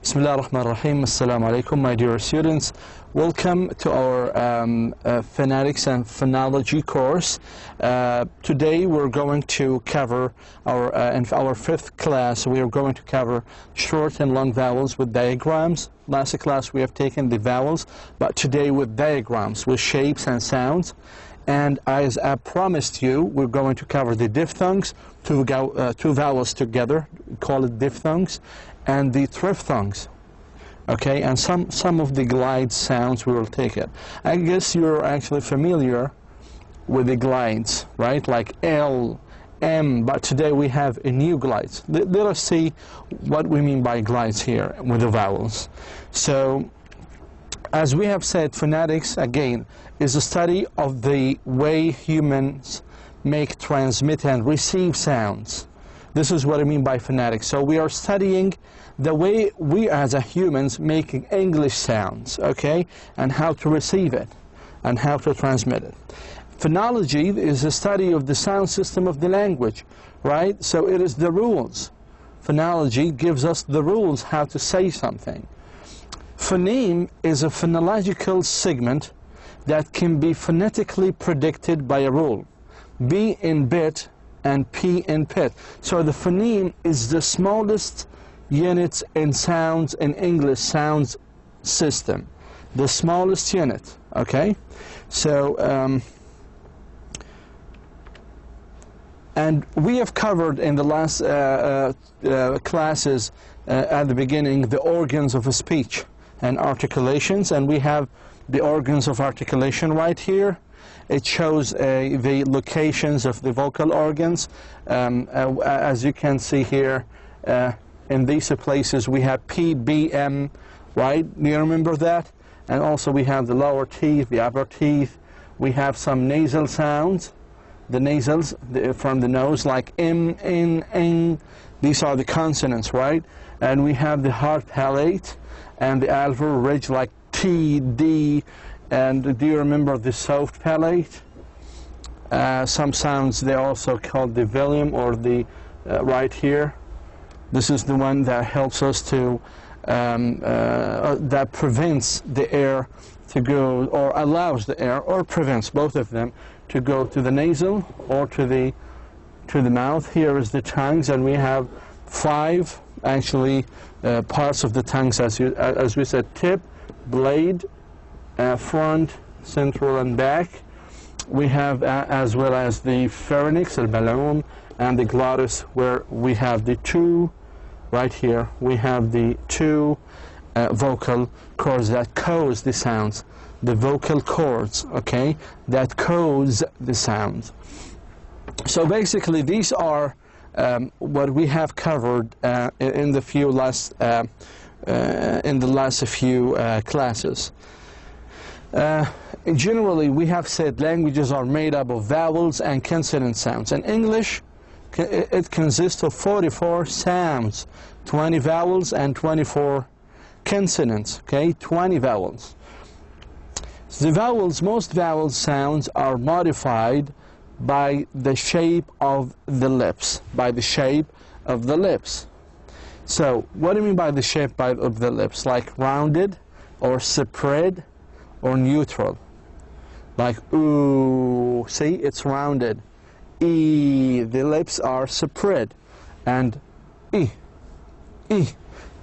Bismillah ar-Rahman ar-Rahim. Assalamu alaikum, my dear students. Welcome to our phonetics and phonology course. Today we're going to cover in our fifth class. We are going to cover short and long vowels with diagrams. Last class we have taken the vowels, but today with diagrams, with shapes and sounds. And as I promised you, we're going to cover the diphthongs, two vowels together, we call it diphthongs, and the triphthongs, okay, and some of the glide sounds we will take it. I guess you're actually familiar with the glides, right, like L, M, but today we have a new glides. Let us see what we mean by glides here with the vowels. So, as we have said, phonetics, again, is a study of the way humans make, transmit, and receive sounds. This is what I mean by phonetics. So we are studying the way we as a humans making English sounds, okay, and how to receive it and how to transmit it. Phonology is a study of the sound system of the language, right? So it is the rules. Phonology gives us the rules how to say something. Phoneme is a phonological segment that can be phonetically predicted by a rule. B in bit and P in pit. So the phoneme is the smallest unit in sounds in English sounds system. The smallest unit, okay? So, and we have covered in the last classes at the beginning the organs of a speech and articulations, and we have the organs of articulation right here. It shows the locations of the vocal organs. As you can see here, in these places we have P, B, M, right? Do you remember that? And also we have the lower teeth, the upper teeth. We have some nasal sounds, the nasals from the nose, like M, N, N. These are the consonants, right? And we have the hard palate and the alveolar ridge, like T, D. And do you remember the soft palate? Some sounds they also called the volume, or the right here. This is the one that helps us to that prevents the air to go, or allows the air, or prevents both of them to go to the nasal or to the mouth. Here is the tongues, and we have 5 actually parts of the tongues, as we said: tip, blade, front, central, and back. We have as well as the pharynx, the balloon, and the glottis, where we have the 2, right here, we have the 2 vocal cords that cause the sounds. The vocal cords, okay, that cause the sounds. So basically these are what we have covered in the last few classes. Generally, we have said languages are made up of vowels and consonant sounds. In English, it consists of 44 sounds, 20 vowels and 24 consonants, okay, 20 vowels. The vowels, most vowel sounds are modified by the shape of the lips, So, what do you mean by the shape of the lips? Like rounded, or spread, or neutral. Like ooh, see, it's rounded. E, the lips are spread. And E,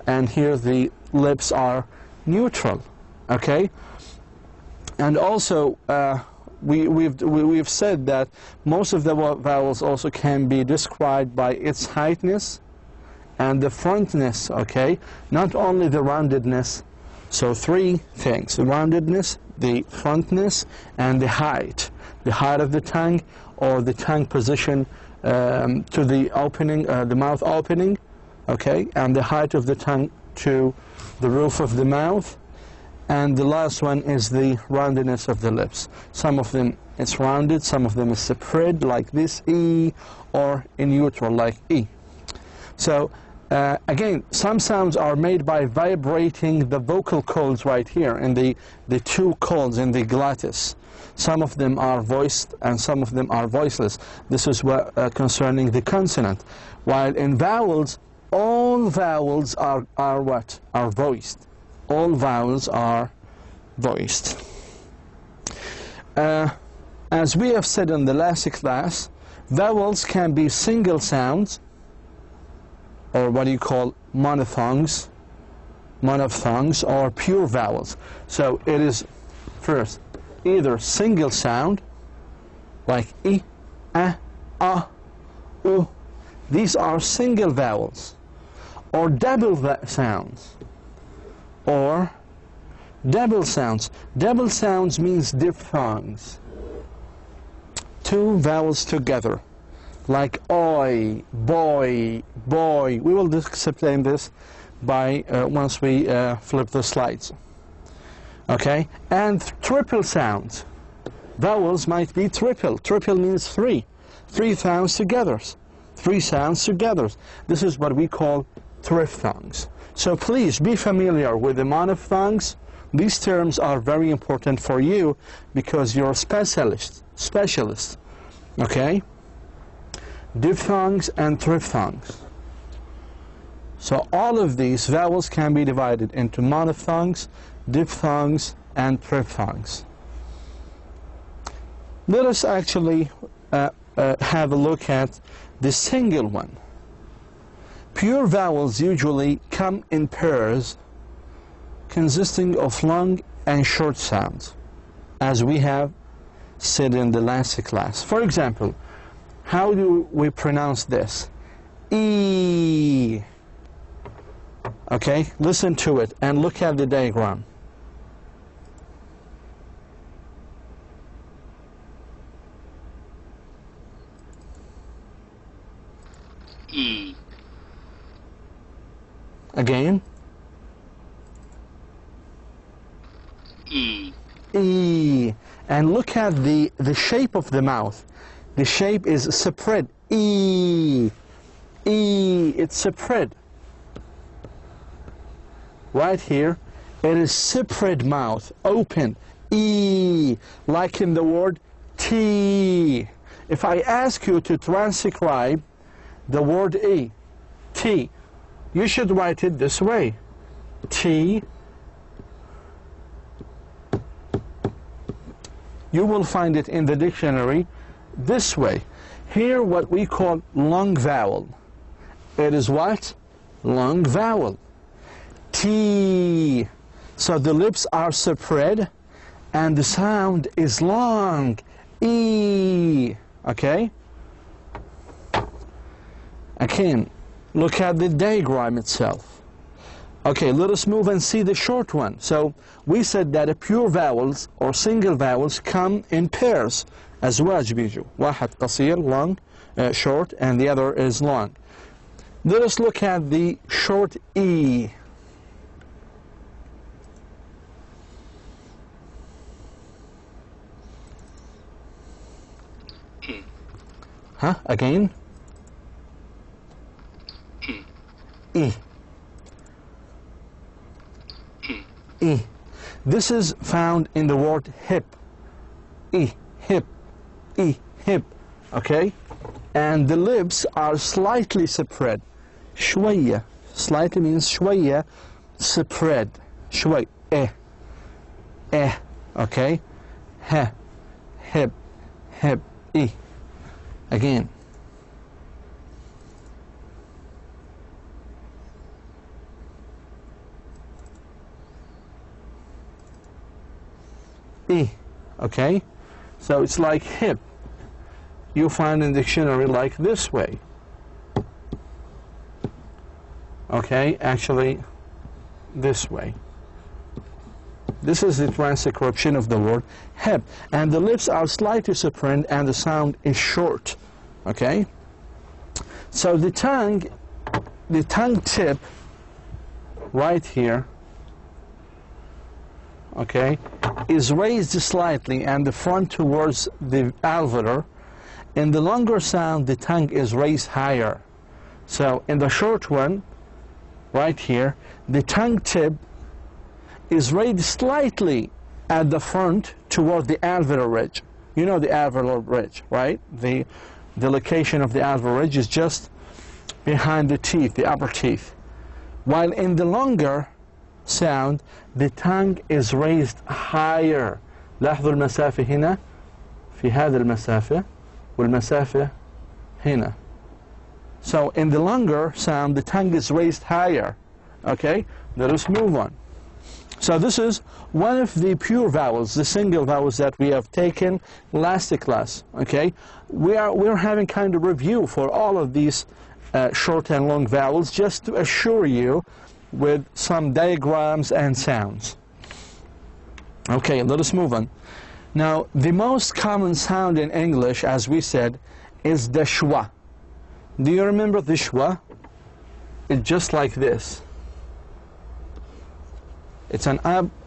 and here the lips are neutral, okay? And also, we've said that most of the vowels also can be described by its heightness and the frontness, okay? Not only the roundedness. So 3 things: the roundedness, the frontness, and the height. The height of the tongue, or the tongue position to the opening, the mouth opening, okay? And the height of the tongue to the roof of the mouth. And the last one is the roundedness of the lips. Some of them it's rounded, some of them is spread, like this E, or in neutral, like E. So again, some sounds are made by vibrating the vocal cords right here, in the 2 cords in the glottis. Some of them are voiced and some of them are voiceless. This is what concerning the consonant. While in vowels, all vowels are what? Are voiced. All vowels are voiced. As we have said in the last class, vowels can be single sounds, or what you call monophthongs, or pure vowels. So it is first either single sound, like I, A, U. These are single vowels, or double sounds, or double sounds. Double sounds means diphthongs. Two vowels together, like oi, boy, boy. We will explain this by once we flip the slides. Okay, and triple sounds. Vowels might be triple. Triple means three. Three sounds together. Three sounds together. This is what we call triphthongs. So please be familiar with the monophthongs. These terms are very important for you because you're a specialist. Okay? Diphthongs and triphthongs. So all of these vowels can be divided into monophthongs, diphthongs, and triphthongs. Let us actually have a look at the single one. Pure vowels usually come in pairs consisting of long and short sounds, as we have said in the last class. For example, how do we pronounce this? E. Okay, listen to it and look at the diagram. E. Again. E. E. And look at the shape of the mouth. The shape is spread. E. E. It's spread. Right here, it is spread mouth, open. E. Like in the word T. If I ask you to transcribe the word E, T, you should write it this way. T. You will find it in the dictionary this way. Here, what we call long vowel. It is what? Long vowel. T. So the lips are spread and the sound is long. E. Okay? Again, look at the diagram itself. Okay, let us move and see the short one. So we said that pure vowels or single vowels come in pairs. أزواج بيجوا. واحد قصير, long, short, and the other is long. Let us look at the short E. E. Huh? Again? E. E. E. E. This is found in the word hip. E. Hip. E. Hip. Okay? And the lips are slightly spread. شوية. Slightly means شوية. Spread. شوي. Eh. Eh. Okay? He. Hip. Hip. E. Again. E. Okay? So it's like hip. You find in the dictionary like this way. Okay? Actually, this way. This is the transcription of the word hip. And the lips are slightly spread and the sound is short. Okay? So the tongue tip right here, okay, is raised slightly and the front towards the alveolar. In the longer sound, the tongue is raised higher. So in the short one, right here, the tongue tip is raised slightly at the front toward the alveolar ridge. You know the alveolar ridge, right? The location of the alveolar ridge is just behind the teeth, the upper teeth. While in the longer sound, the tongue is raised higher. لاحظوا المسافة هنا في هذه المسافة والمسافة هنا. So in the longer sound, the tongue is raised higher. Okay, let us move on. So this is one of the pure vowels, the single vowels that we have taken last class. Okay, we're having kind of review for all of these short and long vowels, just to assure you with some diagrams and sounds. Okay, let us move on. Now, the most common sound in English, as we said, is the schwa. Do you remember the schwa? It's just like this. It's an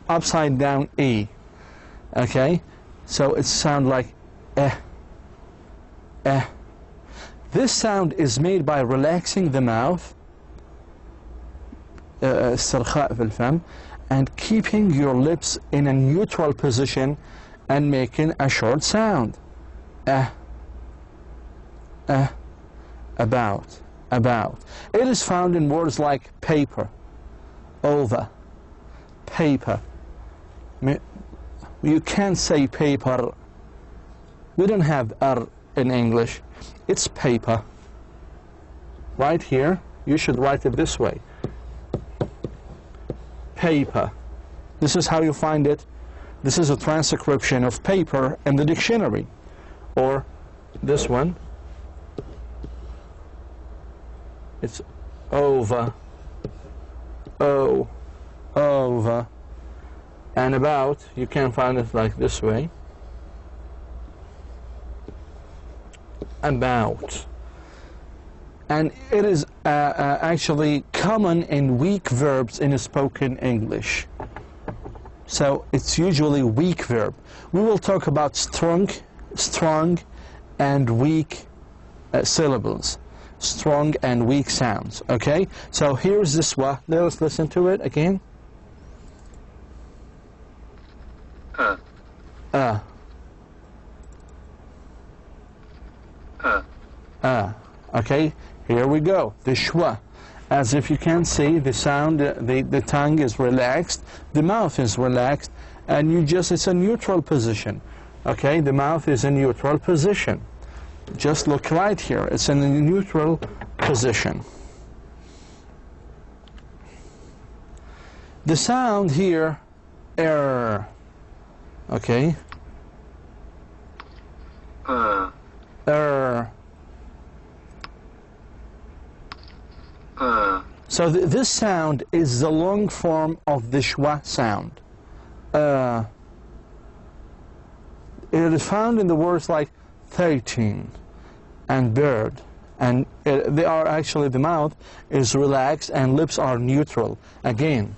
upside down E. Okay, so it sounds like eh, eh. This sound is made by relaxing the mouth, استرخاء في الفم, and keeping your lips in a neutral position and making a short sound. About. It is found in words like paper, over, paper. You can't say paper. We don't have R in English. It's paper. Right here, you should write it this way. Paper. This is how you find it. This is a transcription of paper in the dictionary. Or this one. It's over. Over. And about, you can find it like this way. About. And it is actually common in weak verbs in spoken English. So it's usually weak verb. We will talk about strong and weak syllables. Strong and weak sounds. Okay? So here's this one. Let us listen to it again. Okay, here we go. The schwa. As if you can see, the sound, the tongue is relaxed, the mouth is relaxed, and it's a neutral position. Okay, the mouth is in neutral position. Just look right here. It's in a neutral position. The sound here, okay. So this sound is the long form of the schwa sound. It is found in the words like 13 and bird, and they are actually, the mouth is relaxed and lips are neutral. Again.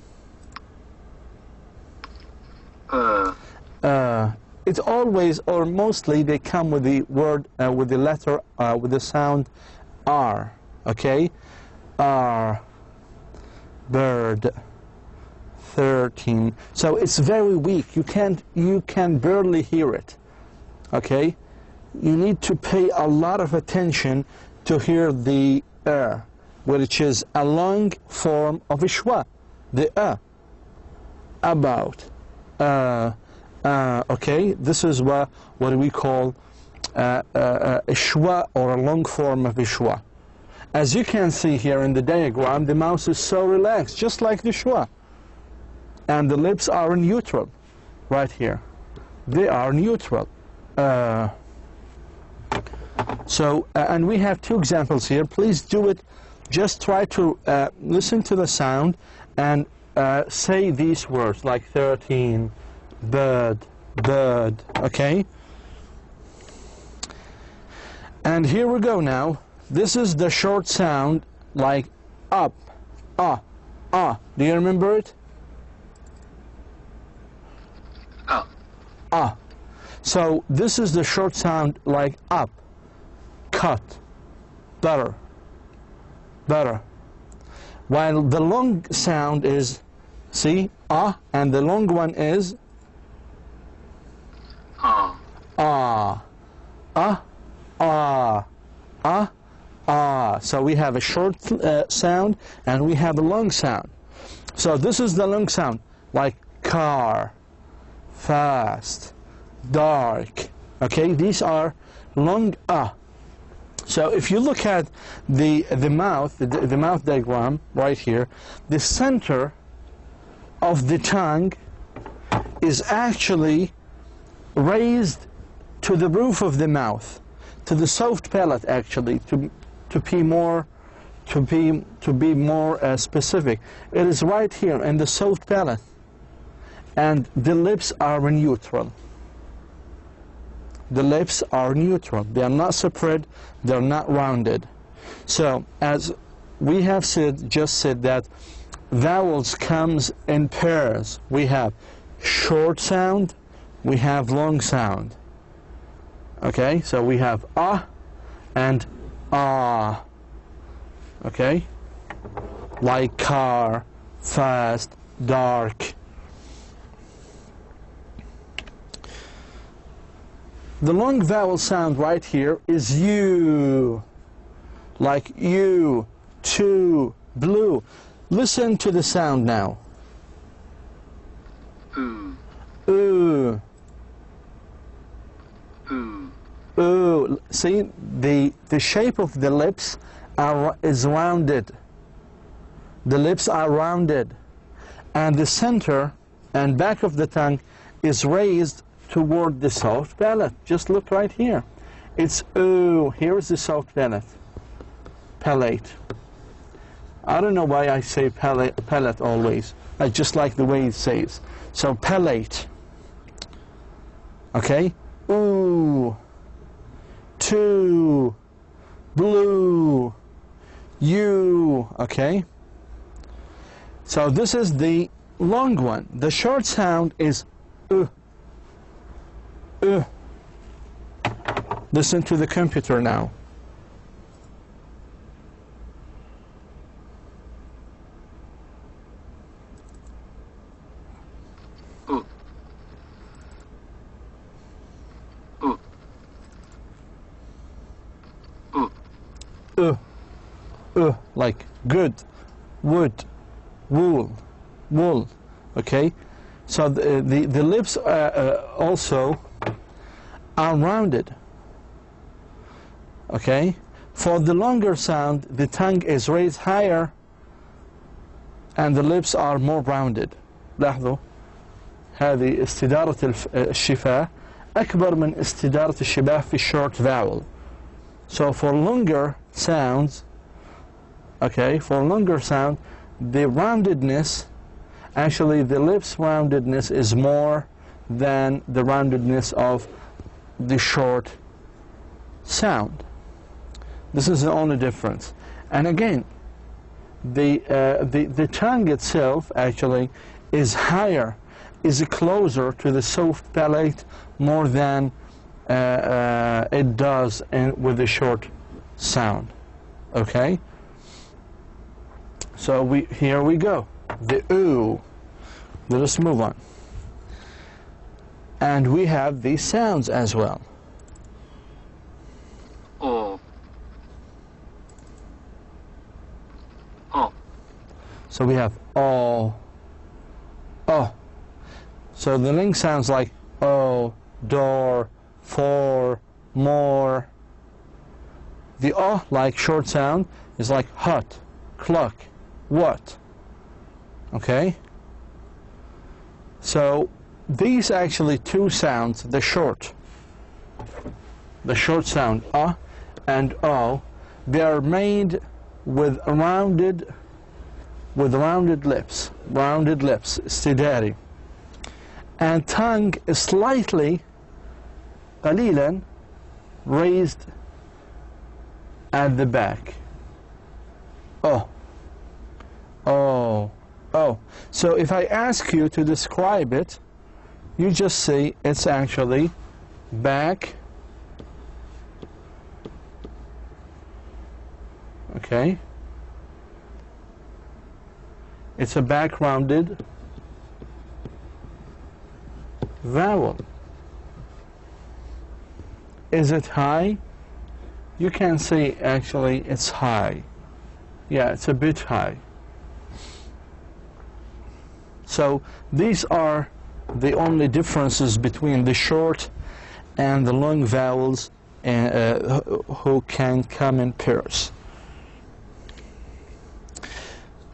It's always, or mostly, they come with the word, with the letter, with the sound R. Okay? R. Bird. 13. So it's very weak. You can barely hear it. Okay? You need to pay a lot of attention to hear the which is a long form of a schwa. The about. Okay? This is what we call a schwa, or a long form of a schwa. As you can see here in the diagram, the mouth is so relaxed, just like the schwa. And the lips are neutral, right here. They are neutral. And we have two examples here. Please do it. Just try to listen to the sound and say these words, like 13, bird, okay? And here we go now. This is the short sound, like up, Do you remember it? So this is the short sound, like up, cut, better. While the long sound is, see, and the long one is ah. So we have a short sound and we have a long sound. So this is the long sound, like car, fast, dark. Okay, these are long ah. So if you look at the mouth diagram right here, the center of the tongue is actually raised to the roof of the mouth, to the soft palate actually, to be more specific. It is right here in the soft palate, and the lips are neutral. The lips are neutral. They are not separate. They are not rounded. So as we have just said that vowels comes in pairs. We have short sound, we have long sound. Okay, so we have ah and ah. Okay, like car, fast, dark. The long vowel sound right here is you, like you, to, blue. Listen to the sound now. Ooh. Ooh. Ooh. Ooh. See, the shape of the lips is rounded. The lips are rounded. And the center and back of the tongue is raised toward the soft palate. Just look right here. It's ooh. Here is the soft palate. Palate. I don't know why I say palate always. I just like the way it says. So palate. Okay. Ooh. To. Blue. You. Okay. So this is the long one. The short sound is Listen to the computer now. Like good, wood, wool, wool. Okay, so the lips also are rounded. Okay, for the longer sound, the tongue is raised higher, and the lips are more rounded. لاحظوا هذه استدارة الشفاه أكبر من استدارة الشفاه في short vowel. So for longer sounds, okay, for longer sound, the roundedness, actually the lips roundedness is more than the roundedness of the short sound. This is the only difference. And again, the tongue itself actually is higher, is closer to the soft palate more than it does with the short sound. Okay? So here we go. The ooh. Let us move on. And we have these sounds as well. Oh. Oh. So we have oh. Oh. So the link sounds like oh, door, for, more. The oh, like short sound, is like hot, clock, what. Okay? So these actually two sounds, the short sound and oh, they are made with rounded lips, استداري, and tongue is slightly قليلا raised at the back. Oh, oh, oh. So if I ask you to describe it, you just say it's actually back, okay, it's a back rounded vowel. Is it high? you can see actually it's high. Yeah, it's a bit high. So these are the only differences between the short and the long vowels who can come in pairs.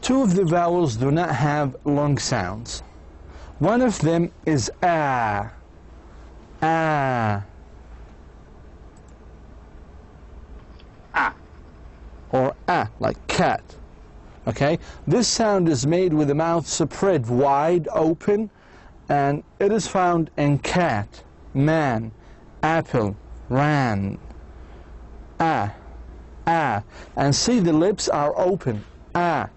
Two of the vowels do not have long sounds. One of them is a, ah, or a, like cat. Okay? This sound is made with the mouth spread wide open, and it is found in cat, man, apple, ran. A, and see the lips are open. A.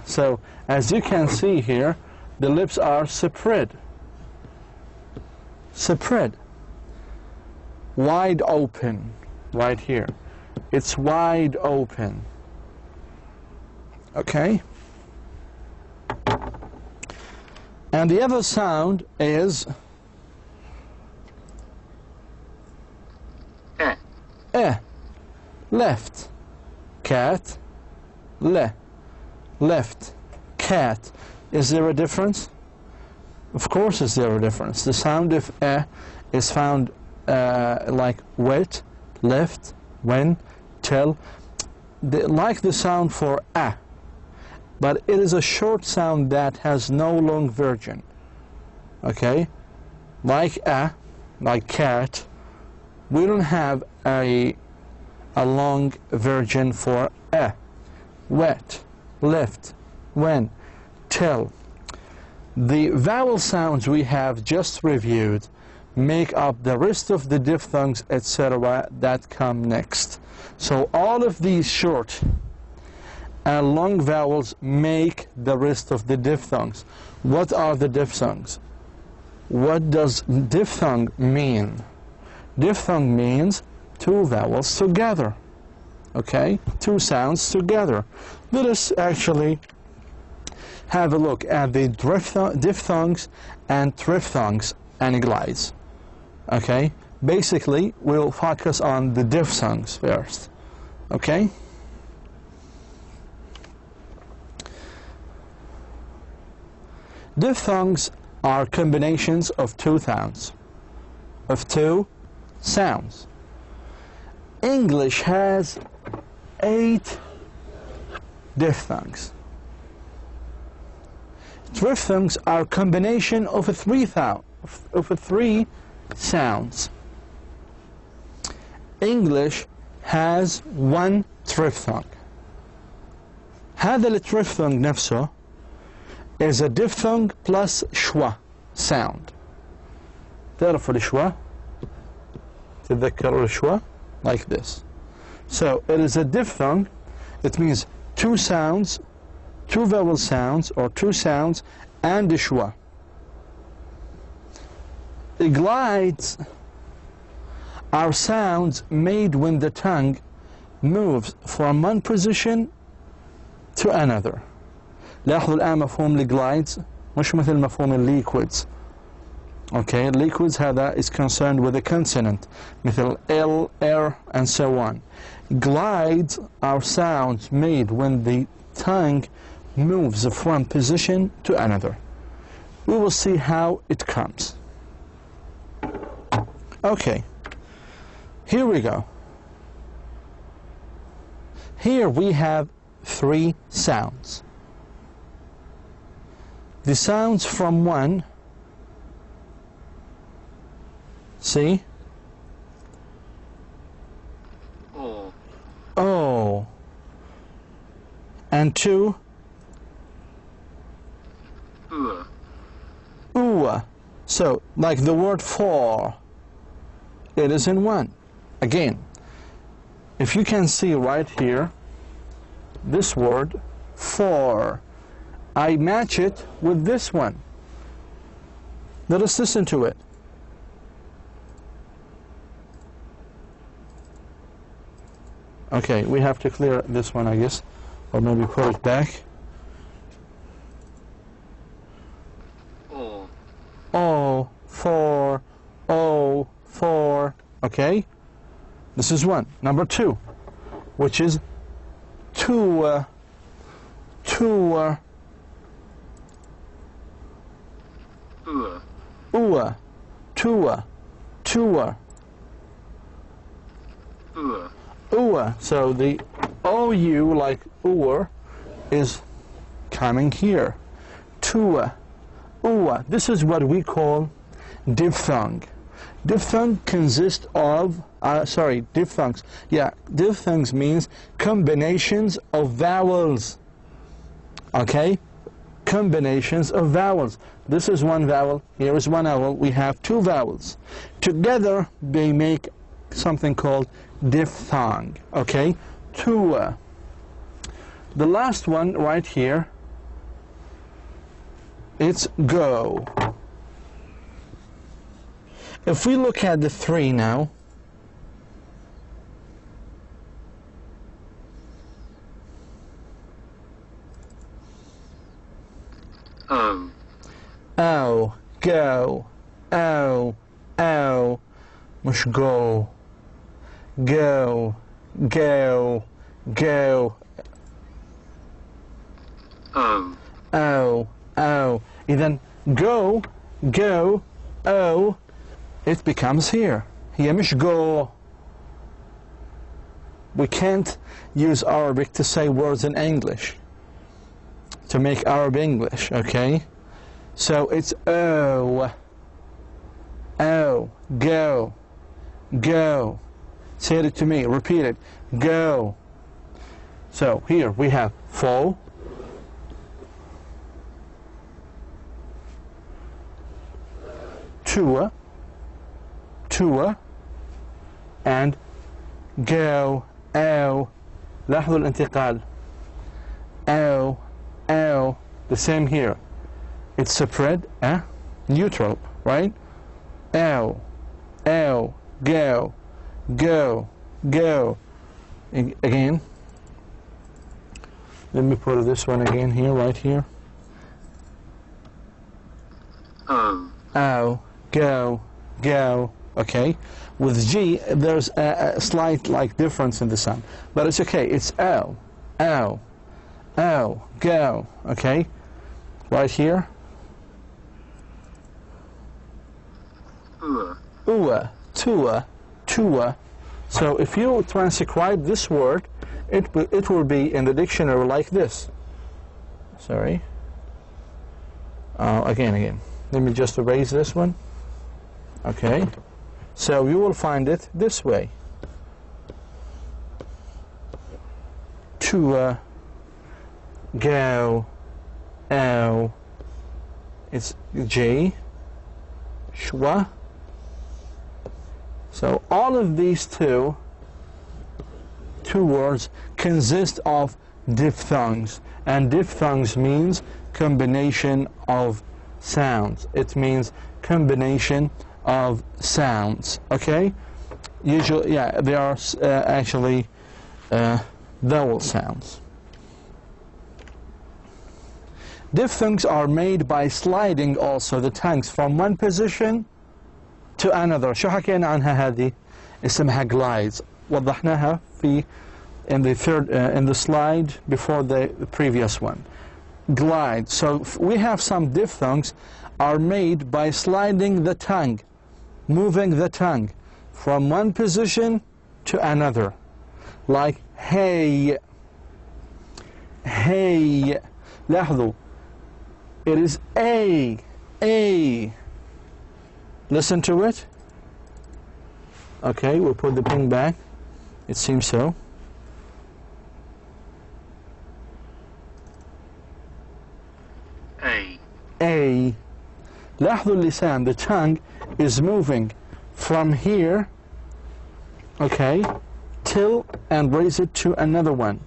So as you can see here, the lips are spread. Wide open, right here. It's wide open. Okay? And the other sound is left. Cat, left. Cat. Is there a difference? Of course is there a difference. The sound of is found like wet, left, when, tell, like the sound for a, but it is a short sound that has no long virgin. Okay? Like a, like cat, we don't have a long virgin for a. Wet, left, when, tell. The vowel sounds we have just reviewed make up the rest of the diphthongs, etc., that come next. So all of these short and long vowels make the rest of the diphthongs. What are the diphthongs? What does diphthong mean? Diphthong means two vowels together. Okay? Two sounds together. Let us actually have a look at the diphthongs and triphthongs and glides. Okay? Basically, we'll focus on the diphthongs first. Okay? Diphthongs are combinations of two sounds. English has 8 diphthongs. Triphthongs are a combination of three sounds. English has 1 triphthong. هذا التريفثونج نفسه is a diphthong plus schwa sound. تعرفوا الشوا؟ تتذكروا الشوا? Like this. So it is a diphthong. It means two sounds, two vowel sounds, or two sounds, and a schwa. Glides are sounds made when the tongue moves from one position to another. لاحظوا الآن مفهوم الglides مش مثل مفهوم liquids. Okay, liquids هذا is concerned with a consonant مثل L, R, and so on. Glides are sounds made when the tongue moves from position to another. We will see how it comes. Okay, here we go. Here we have 3 sounds. The sounds from one, see? Oh. And 2, ooh. So, like the word for, it is in one. Again, if you can see right here, this word, for, I match it with this one. Let us listen to it. Okay, we have to clear this one, I guess, or maybe put it back. Oh, for, okay? This is one. Number two, which is tour, tour, tour, tour, tour. So the OU, like OUR, is coming here. Tour, this is what we call diphthong. Diphthong consists of, diphthongs. Yeah, diphthongs means combinations of vowels. Okay? Combinations of vowels. This is one vowel, here is one vowel. We have two vowels. Together, they make something called diphthong. Okay? Tour. The last one right here, it's go. If we look at the three now, oh, go, oh, مش go, go, go, go, إذن go, go, oh, it becomes here. هي مش go. We can't use Arabic to say words in English, to make Arab English, okay? So it's oh, go, go. Say it to me, repeat it, go. So here we have fo, tour, and go, أو. لاحظوا الانتقال. أو, the same here. It's spread, neutral, right? أو, go, go. Again. Let me put this one again here, right here. Oh, go. Okay. With G, there's a slight difference in the sound, but it's okay. It's oh, go. Okay. Right here. Tour. So if you transcribe this word, it will be in the dictionary like this. Sorry. Again. Let me just erase this one. Okay. So you will find it this way. Tour, go, oh. It's J, schwa. So all of these two words consist of diphthongs, and diphthongs means combination of sounds. It means combination of sounds. Okay, usually, yeah, they are actually vowel sounds. Diphthongs are made by sliding also the tongues from one position to another. شو حكينا عنها هذه؟ اسمها glides. وضحناها in the slide before the previous one. Glide. So we have some diphthongs are made by sliding the tongue, moving the tongue from one position to another, like hey. لاحظوا, it is a. Listen to it. Okay, we'll put the pin back. It seems so. A. لاحظوا اللسان, the tongue is moving from here, okay, till and raise it to another one.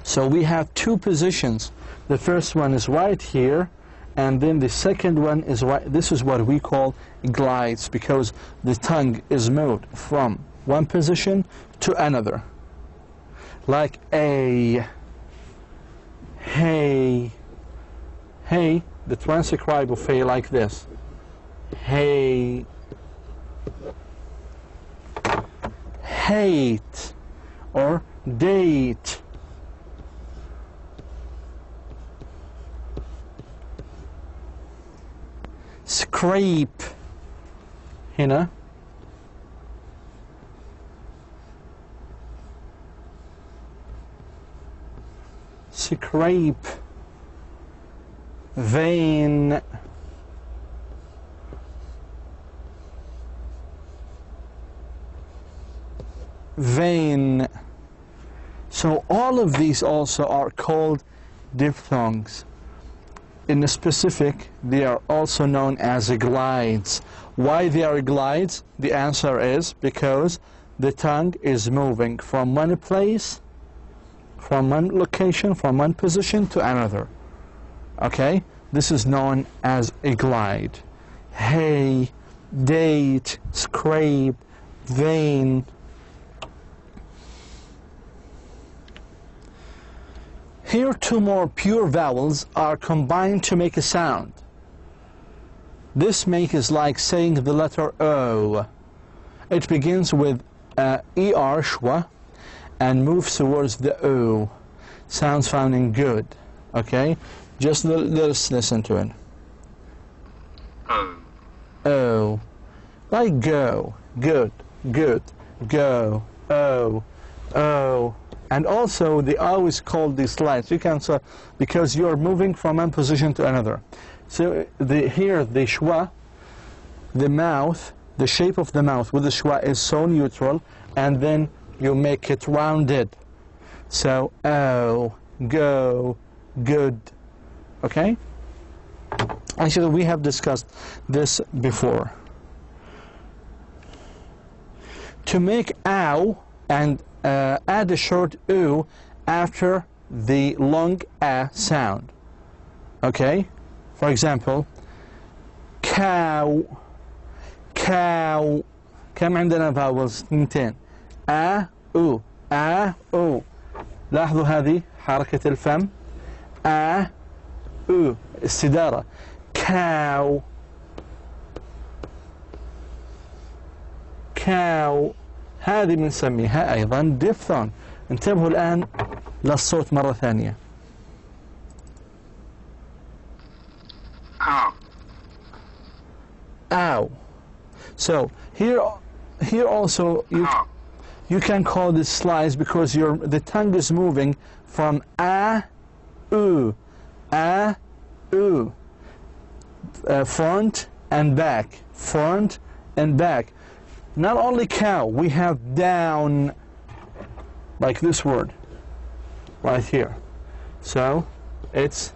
So we have two positions. The first one is right here, and then the second one is right. This is what we call glides, because the tongue is moved from one position to another. Like a, hey, the transcribe of hey like this. Hey. hate or date. Scrape هنا scrape. Vein. Vein. So all of these also are called diphthongs. In the specific, they are also known as glides. Why they are glides? The answer is because the tongue is moving from one place, from one location, from one position to another. Okay? This is known as a glide. Hay, date, scrape, vein. Here two more pure vowels are combined to make a sound. This make is like saying the letter O. It begins with ER, shwa, and moves towards the O. Sounds sounding good. Okay? Just let's listen to it. O. O. Like go. Good. Good. Go. O. O. And also the O is called the slides. You can say because you are moving from one position to another. So here the shwa, the mouth, the shape of the mouth with the shwa is so neutral, and then you make it rounded. So O, go, good. Okay? Actually, we have discussed this before. To make ow and add a short oo after the long a sound. Okay? For example, cow, cow. كم عندنا vowels؟ اثنتين. a او a او. لاحظوا هذه حركة الفم. a او استدارة. cow, cow. هذه بنسميها أيضا diphthong. انتبهوا الآن للصوت مرة ثانية. Ow. Ow. So here also you can call this slides because the tongue is moving from a u, front and back, front and back. Not only cow, we have down, like this word, right here. So it's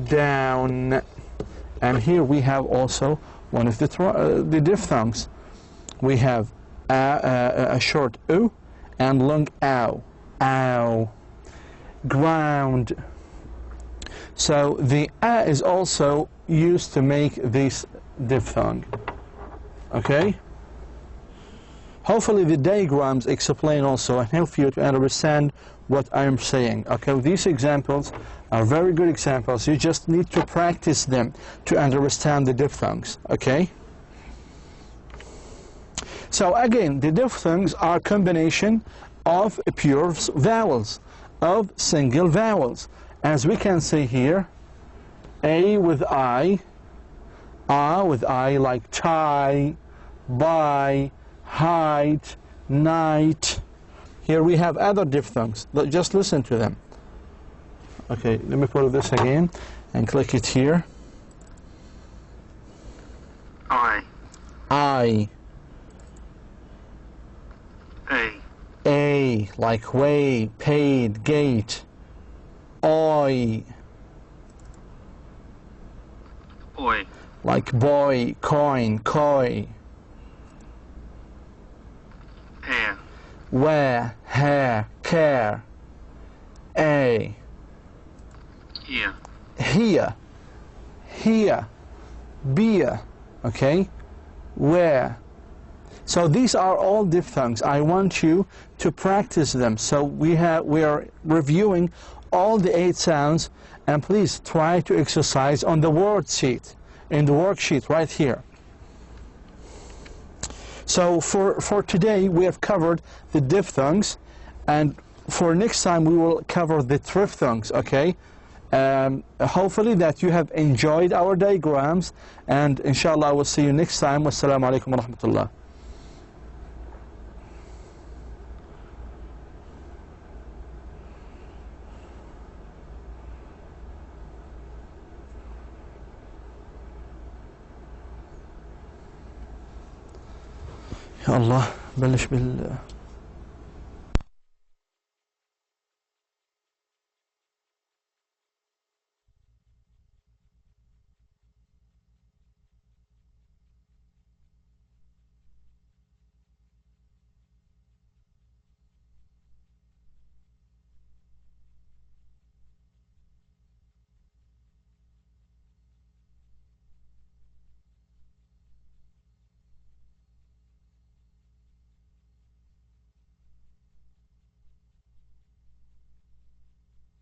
down. And here we have also one of the diphthongs. We have a short oo and long ow, ow. Ground. So the a is also used to make this diphthong. Okay? Hopefully the diagrams explain also and help you to understand what I am saying. Okay, these examples are very good examples. You just need to practice them to understand the diphthongs. Okay? So again, the diphthongs are a combination of pure vowels, of single vowels. As we can see here, A with I, A with I, like tie, buy, height, night. Here we have other diphthongs. Just listen to them. Okay, let me put this again and click it here. I. I. A. A, like way, paid, gate. Oi. Oi. Like boy, coin, koi. Hair. Where, hair, care. A. Here. Here. Here. Beer. Okay? Where. So these are all diphthongs. I want you to practice them. So we are reviewing all the 8 sounds, and please try to exercise on the word sheet, in the worksheet right here. So for today we have covered the diphthongs, and for next time we will cover the triphthongs, okay? Hopefully that you have enjoyed our diagrams, and inshallah I will see you next time. Wassalamu alaikum wa rahmatullah. يا الله بلش